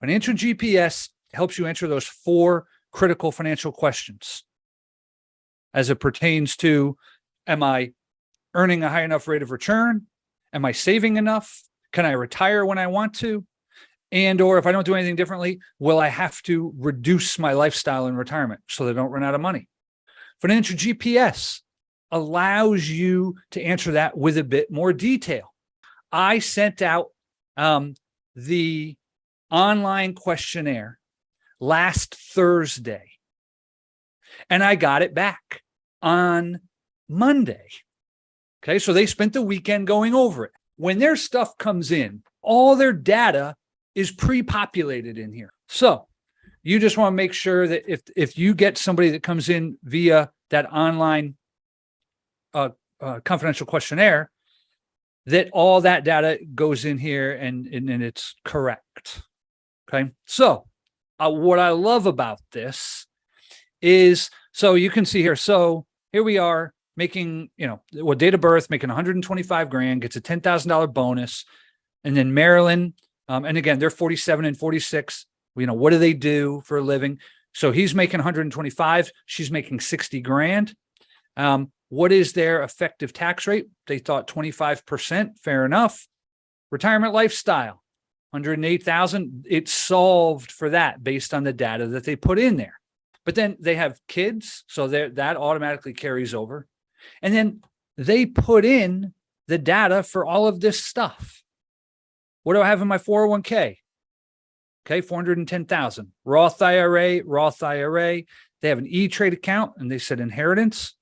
Financial GPS helps you answer those 4 critical financial questions as it pertains to, am I earning a high enough rate of return? Am I saving enough? Can I retire when I want to? And, or if I don't do anything differently, will I have to reduce my lifestyle in retirement so that I don't run out of money? Financial GPS allows you to answer that with a bit more detail. I sent out the online questionnaire last Thursday, and I got it back on Monday. Okay, so they spent the weekend going over it. When their stuff comes in, all their data is pre-populated in here. So you just want to make sure that if you get somebody that comes in via that online confidential questionnaire, that all that data goes in here and it's correct. Okay. So what I love about this is, so you can see here. So here we are making, date of birth, making 125 grand, gets a $10,000 bonus. And then Marilyn, and again, they're 47 and 46. What do they do for a living? So he's making 125. She's making 60 grand. What is their effective tax rate? They thought 25%. Fair enough. Retirement lifestyle, 108,000. It's solved for that based on the data that they put in there. But then they have kids, so that automatically carries over. And then they put in the data for all of this stuff. What do I have in my 401k? Okay, 410,000. Roth IRA. They have an E-Trade account, and they said inheritance.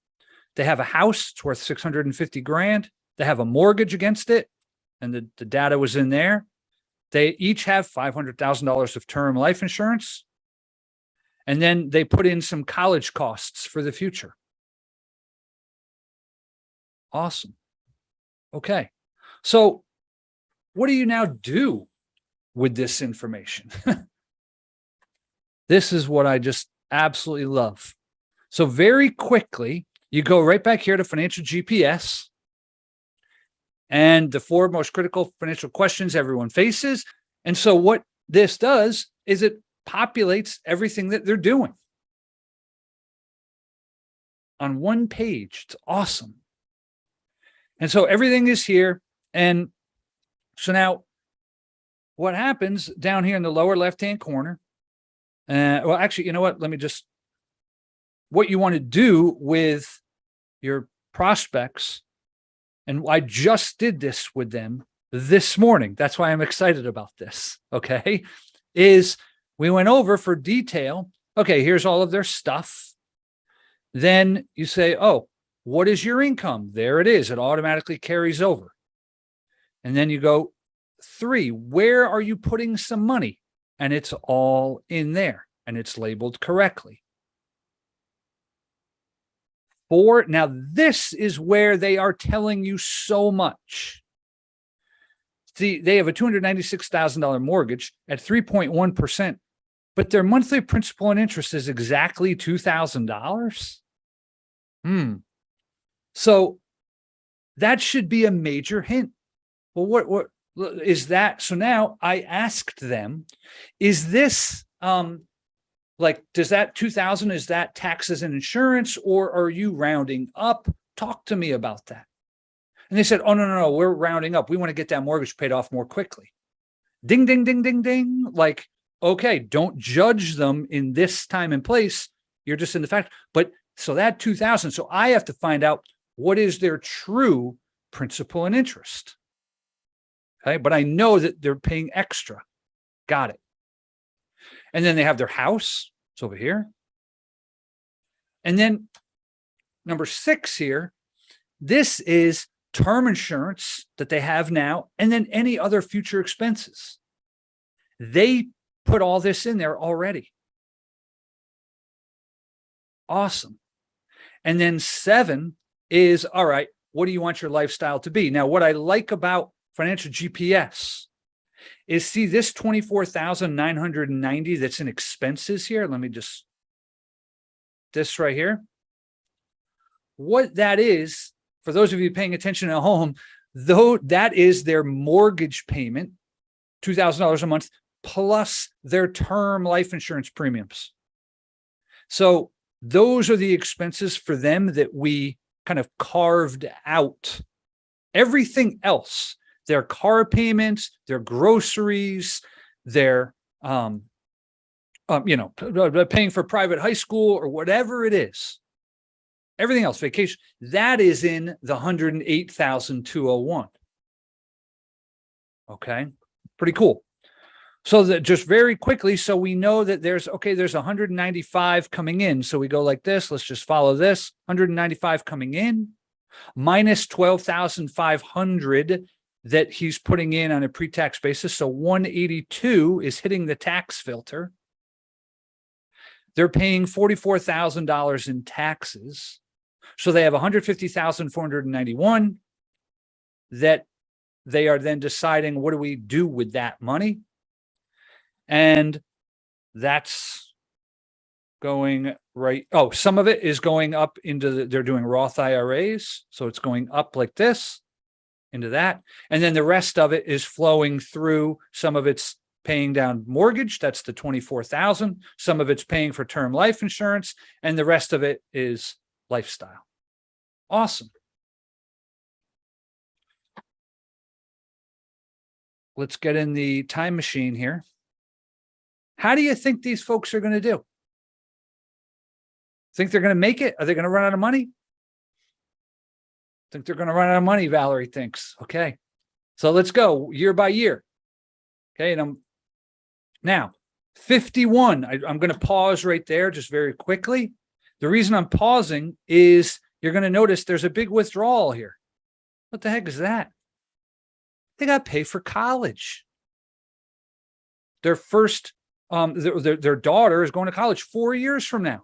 They have a house, it's worth 650 grand. They have a mortgage against it, and the data was in there. They each have $500,000 of term life insurance. And then they put in some college costs for the future. Awesome. Okay. So what do you now do with this information? This is what I just absolutely love. So very quickly, you go right back here to Financial GPS and the 4 most critical financial questions everyone faces. And so what this does is it populates everything that they're doing on one page. It's awesome. And so everything is here. And so now what happens down here in the lower left-hand corner, well, actually, you know what? What you want to do with your prospects, and I just did this with them this morning. That's why I'm excited about this. Okay. Is we went over for detail. Okay, here's all of their stuff. Then you say, oh, what is your income? There it is. It automatically carries over. And then you go 3, where are you putting some money? And it's all in there and it's labeled correctly. 4, now this is where they are telling you so much. See, they have a $296,000 mortgage at 3.1%, but their monthly principal and interest is exactly $2,000. So that should be a major hint. Well, what is that? So now I asked them, is this does that 2,000, is that taxes and insurance, or are you rounding up? Talk to me about that. And they said, oh, no, we're rounding up. We want to get that mortgage paid off more quickly. Ding, ding, ding, ding, ding. Like, okay, don't judge them in this time and place. You're just in the fact. But so that 2,000, so I have to find out what is their true principal and interest. Okay, but I know that they're paying extra. Got it. And then they have their house. It's over here. And then number 6 here, this is term insurance that they have now, and then any other future expenses. They put all this in there already. Awesome. And then 7 is, all right, what do you want your lifestyle to be? Now, what I like about Financial GPS is, see this 24,990 that's in expenses here. Let me just, this right here. What that is, for those of you paying attention at home, though, that is their mortgage payment, $2,000 a month, plus their term life insurance premiums. So those are the expenses for them that we kind of carved out. Everything else, their car payments, their groceries, their, paying for private high school or whatever it is, everything else, vacation, that is in the 108,201. Okay, pretty cool. So that just very quickly, so we know that there's 195 coming in. So we go like this. Let's just follow this. 195 coming in minus 12,500 that he's putting in on a pre-tax basis. So 182 is hitting the tax filter. They're paying $44,000 in taxes. So they have 150,491 that they are then deciding, what do we do with that money? And that's going right. Oh, some of it is going up into they're doing Roth IRAs. So it's going up like this into that. And then the rest of it is flowing through. Some of it's paying down mortgage. That's the 24,000. Some of it's paying for term life insurance. And the rest of it is lifestyle. Awesome. Let's get in the time machine here. How do you think these folks are going to do? Think they're going to make it? Are they going to run out of money? Think they're going to run out of money, Valerie thinks. Okay. So let's go year by year. Okay. And now 51. I'm going to pause right there just very quickly. The reason I'm pausing is you're going to notice there's a big withdrawal here. What the heck is that? They got to pay for college. Their first their daughter is going to college 4 years from now.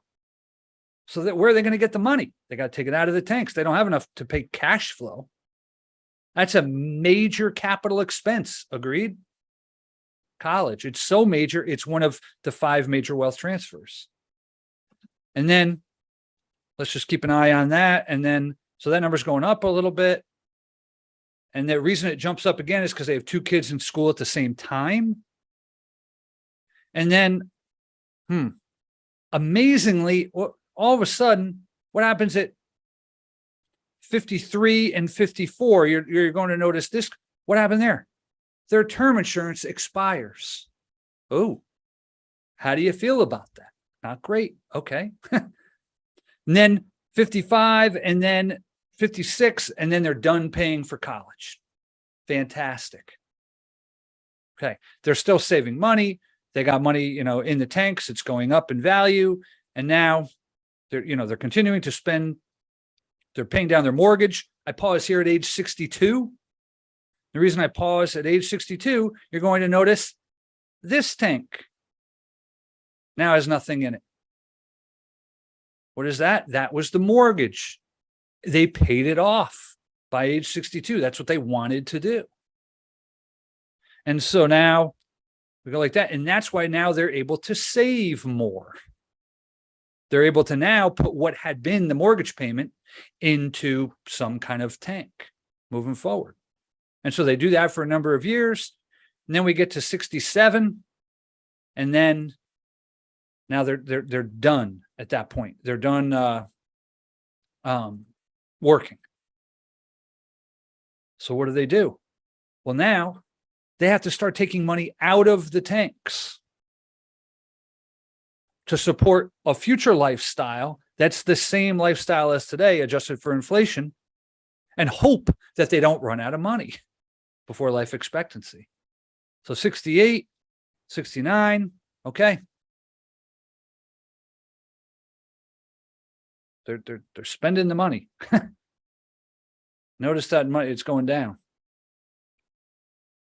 So that where are they going to get the money? They got to take it out of the tanks. They don't have enough to pay cash flow. That's a major capital expense. Agreed? College. It's so major. It's one of the 5 major wealth transfers. And then let's just keep an eye on that. And then, so that number's going up a little bit. And the reason it jumps up again is because they have 2 kids in school at the same time. And then, amazingly, all of a sudden, what happens at 53 and 54? You're going to notice this. What happened there? Their term insurance expires. Oh, how do you feel about that? Not great. Okay. And then 55 and then 56, and then they're done paying for college. Fantastic. Okay. They're still saving money. They got money, in the tanks. It's going up in value. And now they're continuing to spend. They're paying down their mortgage. I pause here at age 62. The reason I pause at age 62, you're going to notice this tank now has nothing in it. What is that? That was the mortgage. They paid it off by age 62. That's what they wanted to do. And so now we go like that. And that's why now they're able to save more. They're able to now put what had been the mortgage payment into some kind of tank moving forward. And so they do that for a number of years. And then we get to 67. And then now they're done at that point. They're done working. So what do? Well, now they have to start taking money out of the tanks to support a future lifestyle that's the same lifestyle as today, adjusted for inflation, and hope that they don't run out of money before life expectancy. So 68, 69, okay. They're spending the money. Notice that money, it's going down.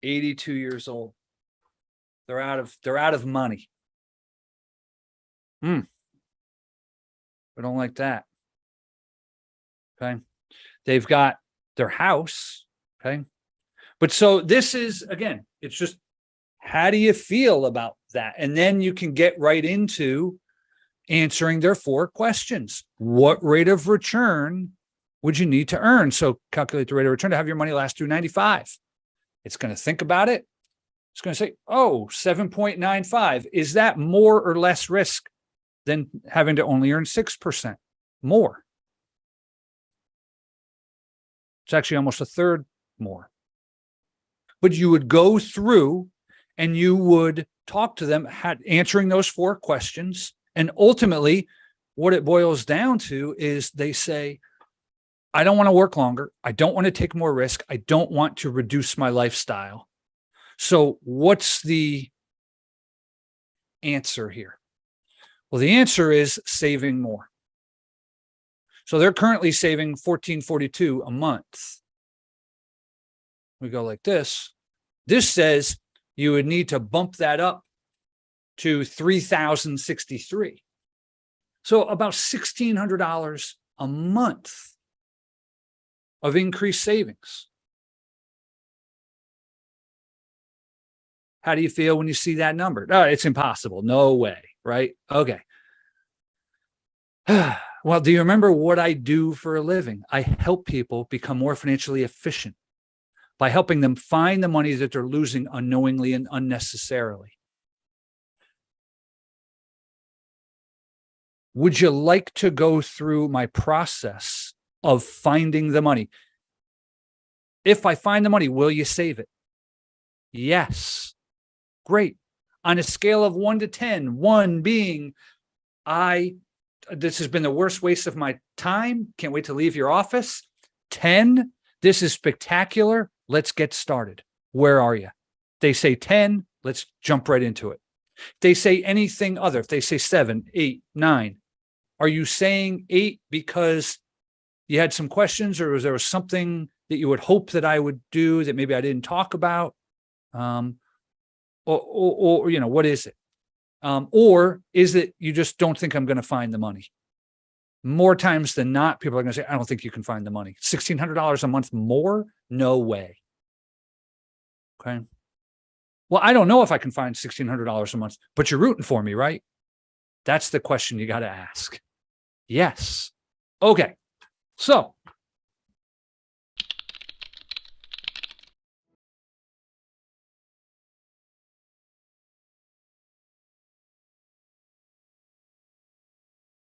82 years old. They're out of money. We don't like that. Okay. They've got their house. Okay. But so this is, again, it's just, how do you feel about that? And then you can get right into answering their 4 questions. What rate of return would you need to earn? So calculate the rate of return to have your money last through 95. It's going to think about it. It's going to say, oh, 7.95. Is that more or less risk than having to only earn 6%? More. It's actually almost a third more. But you would go through and you would talk to them, answering those 4 questions. And ultimately, what it boils down to is they say, I don't want to work longer. I don't want to take more risk. I don't want to reduce my lifestyle. So what's the answer here? Well, the answer is saving more. So they're currently saving $14.42 a month. We go like this. This says you would need to bump that up to $3,063. So about $1,600 a month of increased savings. How do you feel when you see that number? Oh, it's impossible. No way, right? Okay. Well, do you remember what I do for a living? I help people become more financially efficient by helping them find the money that they're losing unknowingly and unnecessarily. Would you like to go through my process of finding the money? If I find the money, will you save it? Yes. Great. On a scale of 1 to 10, 1 being, this has been the worst waste of my time. Can't wait to leave your office. 10, this is spectacular. Let's get started. Where are you? They say 10, let's jump right into it. They say anything other. If they say 7, 8, 9, are you saying 8 because you had some questions, or was there something that you would hope that I would do that maybe I didn't talk about? Or you know, what is it? Or is it you just don't think I'm going to find the money? More times than not, people are going to say, I don't think you can find the money. $1,600 a month more? No way. Okay. Well, I don't know if I can find $1,600 a month, but you're rooting for me, right? That's the question you got to ask. Yes. Okay. So